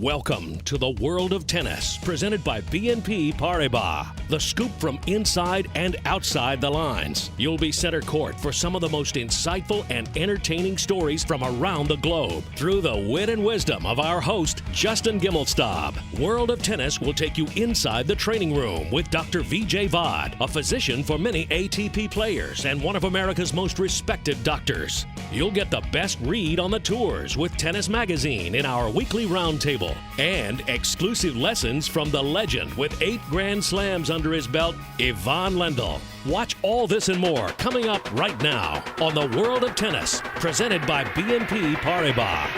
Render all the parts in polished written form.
Welcome to the World of Tennis, presented by BNP Paribas. The scoop from inside and outside the lines. You'll be center court for some of the most insightful and entertaining stories from around the globe through the wit and wisdom of our host, Justin Gimelstob. World of Tennis will take you inside the training room with Dr. Vijay Vad, a physician for many ATP players and one of America's most respected doctors. You'll get the best read on the tours with Tennis Magazine in our weekly roundtable. And exclusive lessons from the legend with 8 Grand Slams under his belt, Ivan Lendl. Watch all this and more coming up right now on the World of Tennis, presented by BNP Paribas.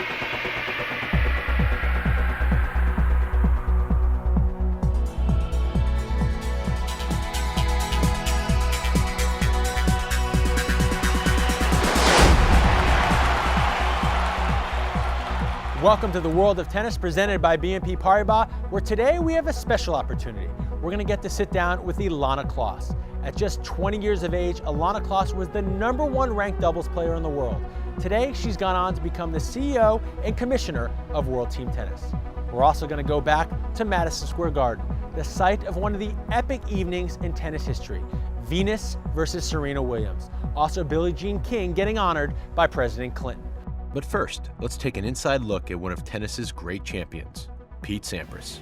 Welcome to the World of Tennis, presented by BNP Paribas, where today we have a special opportunity. We're going to get to sit down with Ilana Kloss. At just 20 years of age, Ilana Kloss was the #1 ranked doubles player in the world. Today, she's gone on to become the CEO and commissioner of World Team Tennis. We're also going to go back to Madison Square Garden, the site of one of the epic evenings in tennis history, Venus versus Serena Williams. Also, Billie Jean King getting honored by President Clinton. But first, let's take an inside look at one of tennis's great champions, Pete Sampras.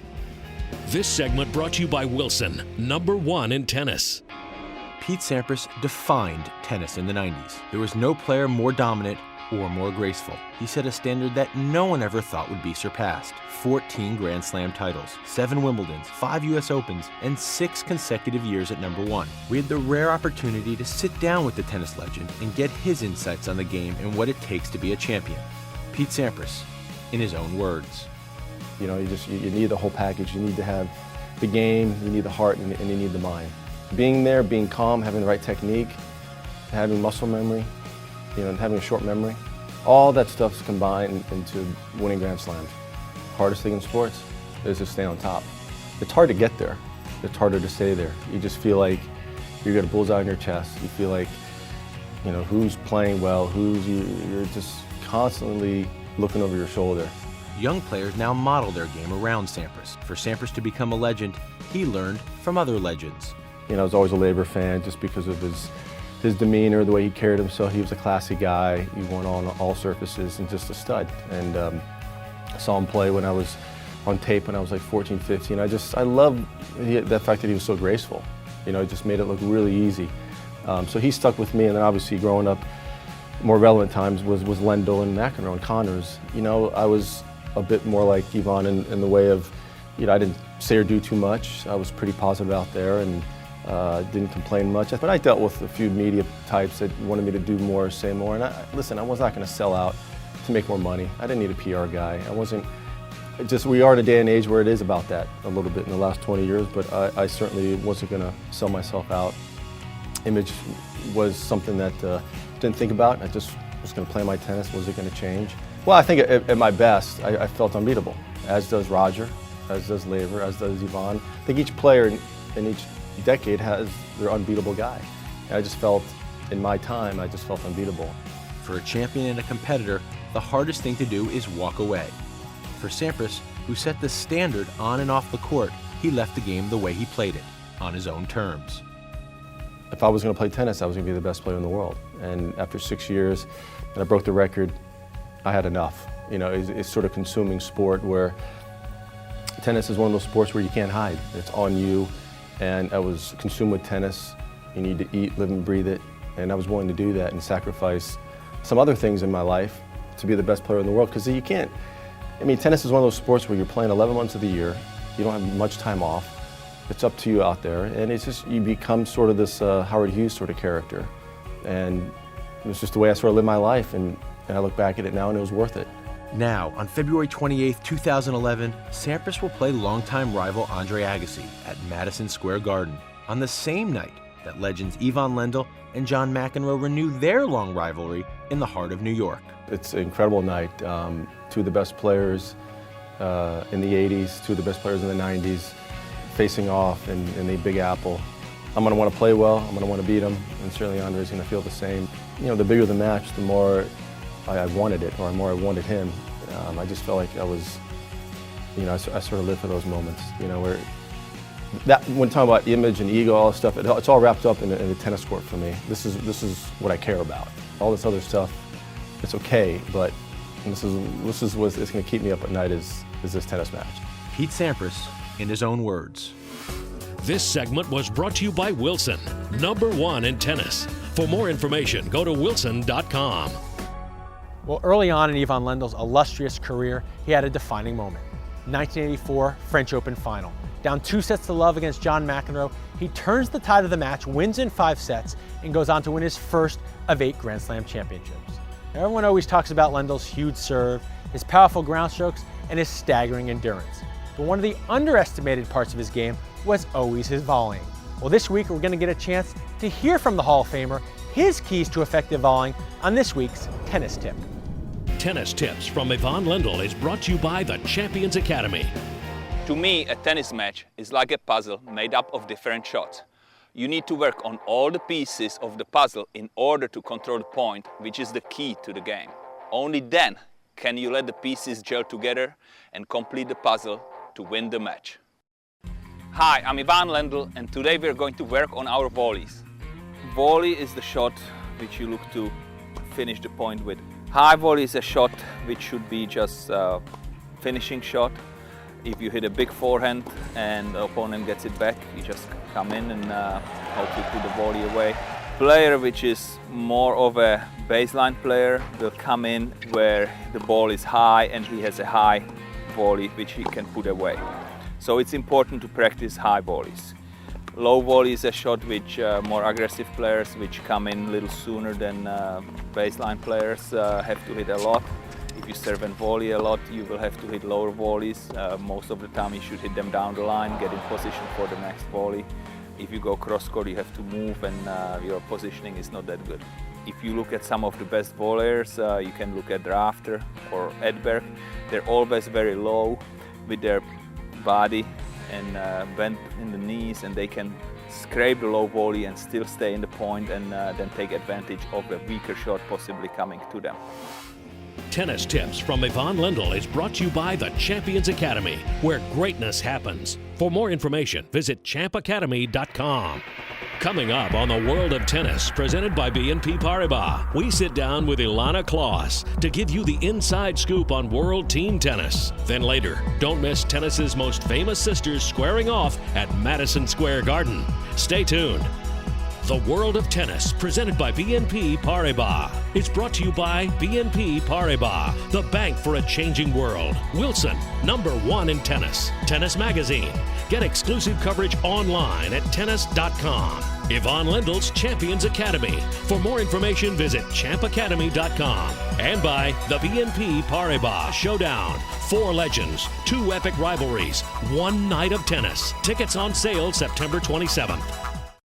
This segment brought to you by Wilson, #1 in tennis. Pete Sampras defined tennis in the 90s. There was no player more dominant or more graceful. He set a standard that no one ever thought would be surpassed. 14 Grand Slam titles, 7 Wimbledons, 5 US Opens, and 6 consecutive years at #1. We had the rare opportunity to sit down with the tennis legend and get his insights on the game and what it takes to be a champion. Pete Sampras, in his own words. You know, you need the whole package. You need to have the game, you need the heart, and you need the mind. Being there, being calm, having the right technique, having muscle memory, you know, and having a short memory, all that stuff's combined into winning Grand Slams. Hardest thing in sports is to stay on top. It's hard to get there. It's harder to stay there. You just feel like you got a bullseye on your chest. You feel like, you know, who's playing well, you're just constantly looking over your shoulder. Young players now model their game around Sampras. For Sampras to become a legend, he learned from other legends. You know, I was always a Laver fan just because of his demeanor, the way he carried himself. He was a classy guy. He won on all surfaces and just a stud. And I saw him play when I was on tape when I was like 14, 15. I love the fact that he was so graceful. You know, it just made it look really easy. So he stuck with me, and then obviously growing up, more relevant times was Lendl and McEnroe and Connors. You know, I was a bit more like Ivan in the way of, you know, I didn't say or do too much. I was pretty positive out there and didn't complain much. But I dealt with a few media types that wanted me to do more, say more. And listen, I was not going to sell out to make more money. I didn't need a PR guy. We are in a day and age where it is about that a little bit in the last 20 years, but I certainly wasn't going to sell myself out. Image was something that didn't think about. I just was going to play my tennis. Was it going to change? Well, I think at my best, I felt unbeatable, as does Roger, as does Laver, as does Ivan. I think each player in each decade has their unbeatable guy. And I just felt, in my time, I just felt unbeatable. For a champion and a competitor, the hardest thing to do is walk away. For Sampras, who set the standard on and off the court, he left the game the way he played it, on his own terms. If I was going to play tennis, I was going to be the best player in the world. And after 6 years, and I broke the record, I had enough. You know, it's sort of consuming sport where tennis is one of those sports where you can't hide. It's on you. And I was consumed with tennis. You need to eat, live, and breathe it. And I was willing to do that and sacrifice some other things in my life to be the best player in the world. Because you can't, I mean, tennis is one of those sports where you're playing 11 months of the year. You don't have much time off. It's up to you out there. And it's just, you become sort of this Howard Hughes sort of character. And it was just the way I sort of lived my life. And I look back at it now and it was worth it. Now, on February 28, 2011, Sampras will play longtime rival Andre Agassi at Madison Square Garden on the same night that legends Ivan Lendl and John McEnroe renew their long rivalry in the heart of New York. It's an incredible night. Two of the best players in the 80s, two of the best players in the 90s, facing off in the Big Apple. I'm going to want to play well, I'm going to want to beat him, and certainly Andre's going to feel the same. You know, the bigger the match, the more I wanted it, or the more I wanted him. I just felt like I was you know, I sort of live for those moments, you know, where when talking about image and ego, all this stuff, it's all wrapped up in the tennis court for me. This is what I care about. All this other stuff, it's okay, but this is what's going to keep me up at night is this tennis match. Pete Sampras, in his own words. This segment was brought to you by Wilson, #1 in tennis. For more information, go to wilson.com. Well, early on in Ivan Lendl's illustrious career, he had a defining moment. 1984 French Open final. Down 2-0 against John McEnroe, he turns the tide of the match, wins in 5 sets, and goes on to win his first of 8 Grand Slam championships. Now, everyone always talks about Lendl's huge serve, his powerful ground strokes, and his staggering endurance. But one of the underestimated parts of his game was always his volleying. Well, this week we're going to get a chance to hear from the Hall of Famer his keys to effective volleying on this week's Tennis Tip. Tennis Tips from Ivan Lendl is brought to you by the Champions Academy. To me, a tennis match is like a puzzle made up of different shots. You need to work on all the pieces of the puzzle in order to control the point, which is the key to the game. Only then can you let the pieces gel together and complete the puzzle to win the match. Hi, I'm Ivan Lendl, and today we're going to work on our volleys. Volley is the shot which you look to finish the point with. High volley is a shot which should be just a finishing shot. If you hit a big forehand and the opponent gets it back, you just come in and hope you put the volley away. Player which is more of a baseline player will come in where the ball is high and he has a high volley which he can put away. So it's important to practice high volleys. Low volley is a shot which more aggressive players which come in a little sooner than baseline players have to hit a lot. If you serve and volley a lot, you will have to hit lower volleys. Most of the time you should hit them down the line, get in position for the next volley. If you go cross-court, you have to move and your positioning is not that good. If you look at some of the best volleyers, you can look at Rafter or Edberg. They're always very low with their body and bent in the knees, and they can scrape the low volley and still stay in the point and then take advantage of a weaker shot possibly coming to them. Tennis Tips from Ivan Lendl is brought to you by the Champions Academy, where greatness happens. For more information, visit champacademy.com. Coming up on the World of Tennis, presented by BNP Paribas, we sit down with Ilana Kloss to give you the inside scoop on world team tennis. Then later, don't miss tennis's most famous sisters squaring off at Madison Square Garden. Stay tuned. The World of Tennis, presented by BNP Paribas. It's brought to you by BNP Paribas, the bank for a changing world. Wilson, #1 in tennis. Tennis Magazine. Get exclusive coverage online at tennis.com. Ivan Lendl's Champions Academy. For more information, visit champacademy.com. And by the BNP Paribas Showdown. 4 legends, 2 epic rivalries, 1 night of tennis. Tickets on sale September 27th.